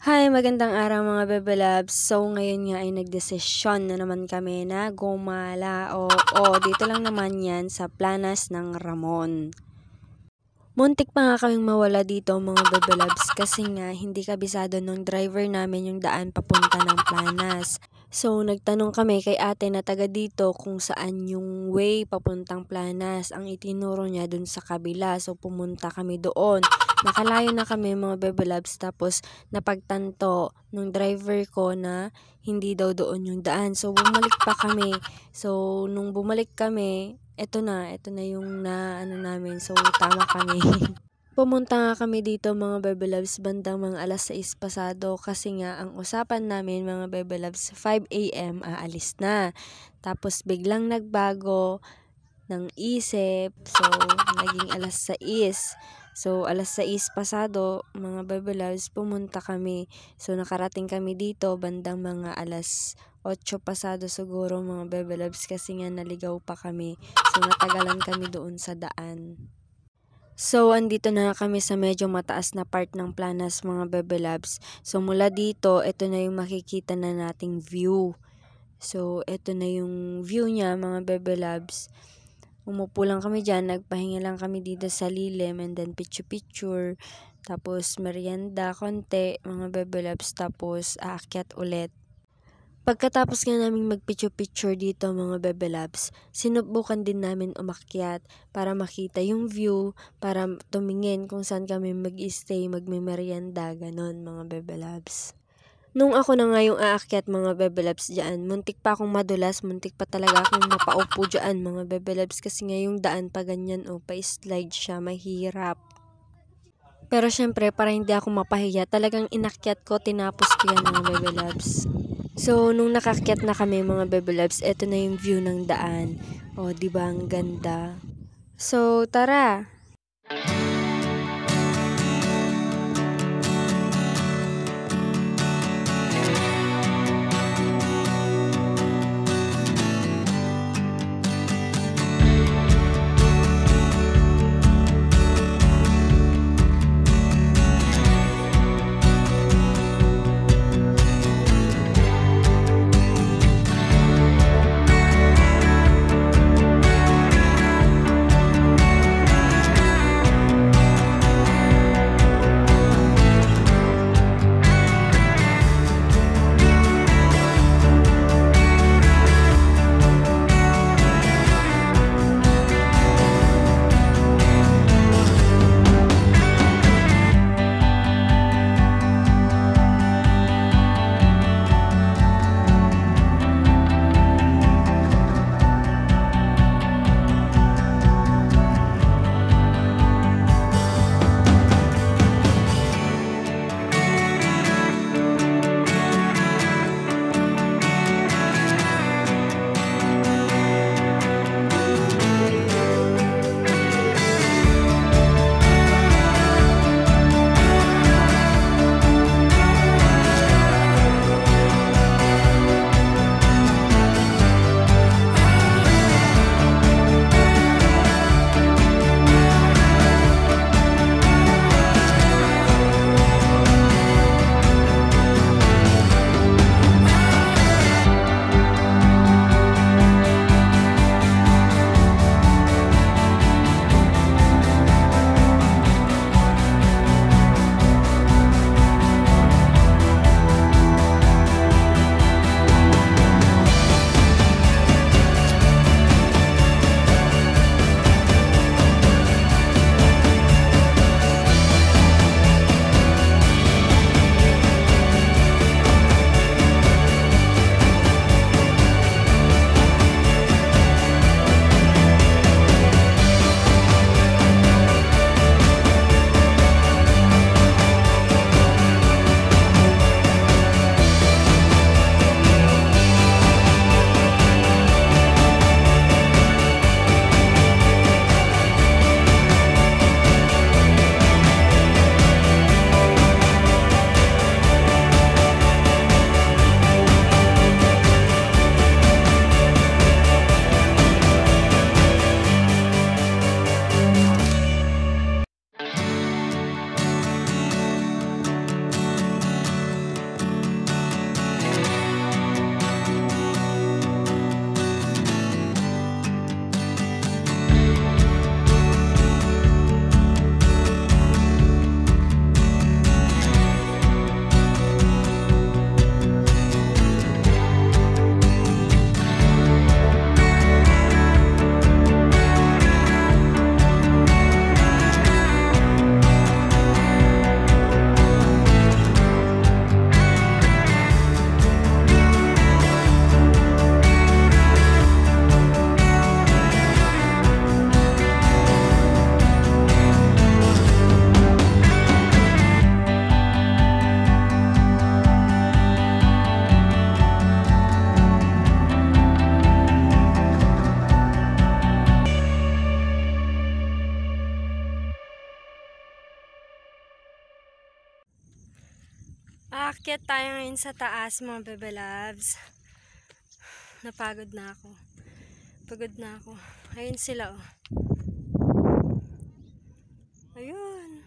Hi, magandang araw mga Bebe Loves. So, ngayon nga ay nagdesisyon na naman kami na gumala dito lang naman yan sa Planas ng Ramon. Muntik pa nga kaming mawala dito mga Bebe Loves kasi nga hindi kabisado ng driver namin yung daan papunta ng Planas. So, nagtanong kami kay ate na taga dito kung saan yung way papuntang Planas. Ang itinuro niya dun sa kabila. So, pumunta kami doon. Nakalayo na kami mga Bebe Loves, tapos napagtanto nung driver ko na hindi daw doon yung daan. So, bumalik pa kami. So, nung bumalik kami, eto na yung namin. So, tama kami. Pumunta nga kami dito mga Bebe Loves bandang mga alas 6 pasado kasi nga ang usapan namin mga Bebe Loves 5 AM aalis na. Tapos biglang nagbago ng isip. So, naging alas 6. So, alas 6 pasado, mga Bebe Loves, pumunta kami. So, nakarating kami dito bandang mga alas 8 pasado siguro mga Bebe Loves kasi nga naligaw pa kami. So, natagalan kami doon sa daan. So, andito na kami sa medyo mataas na part ng Planas mga Bebe Loves. So, mula dito, ito na yung makikita na nating view. So, ito na yung view niya mga Bebe Loves. Umupo lang kami dyan, nagpahinga lang kami dito sa lilim and then picture-picture. Tapos merienda, konti, mga Bebe Loves, tapos aakyat ulit. Pagkatapos nga namin mag-picture-picture dito mga Bebe Loves, sinubukan din namin umakyat para makita yung view, para tumingin kung saan kami mag-stay, magme-merienda, ganon mga Bebe Loves. Nung ako na nga yung aakyat mga Bebe Loves dyan, muntik pa akong madulas, muntik pa talaga akong mapaupo dyan mga Bebe Loves kasi nga yung daan pa ganyan pa-slide siya, mahirap. Pero syempre, para hindi ako mapahiya, talagang inakyat ko, tinapos ko yan mga Bebe Loves. So, nung nakakyat na kami mga Bebe Loves, eto na yung view ng daan. Diba ang ganda? So, tara! Aakyat tayo ngayon sa taas, mga bebe loves. Napagod na ako. Pagod na ako. Ayun sila, oh. Ayun.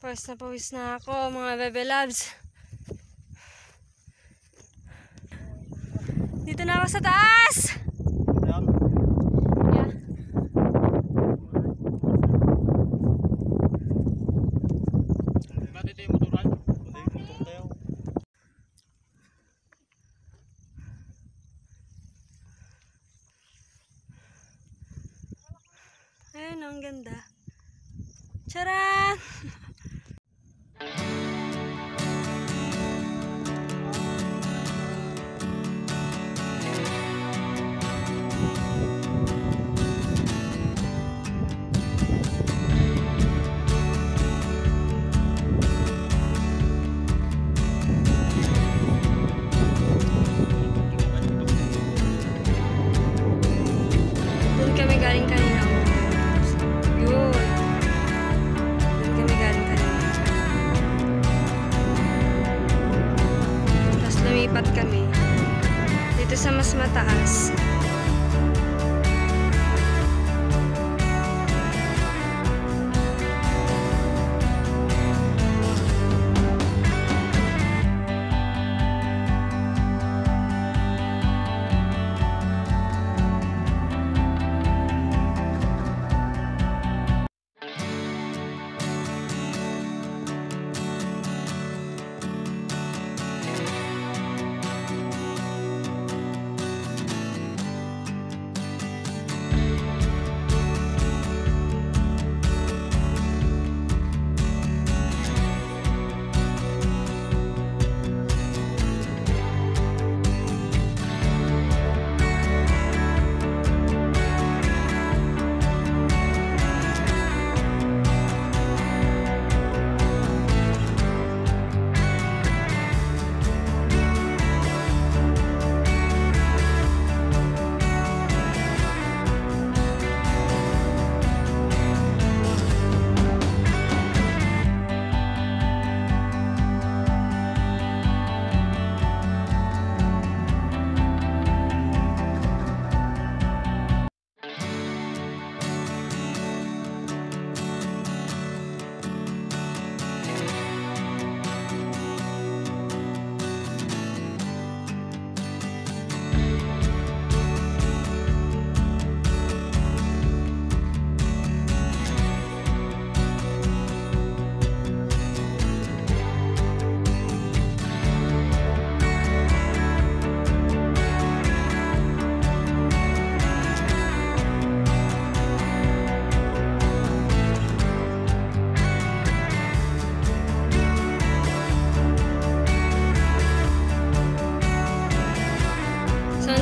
Pawis na ako, mga bebe loves. Dito na ako sa taas! Ayun, ang ganda. Charan! Doon kami galing kanina. Yun. Doon kami galing kanina. Tapos lumipat kami dito sa mas mataas.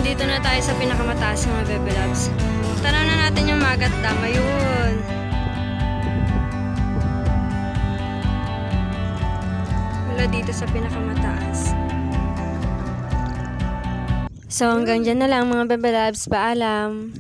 Dito na tayo sa pinakamataas, mga bebe loves. Tanaw na natin yung Magat Dam. Ayun. Mula dito sa pinakamataas. So hanggang dyan na lang, mga bebe loves. Paalam.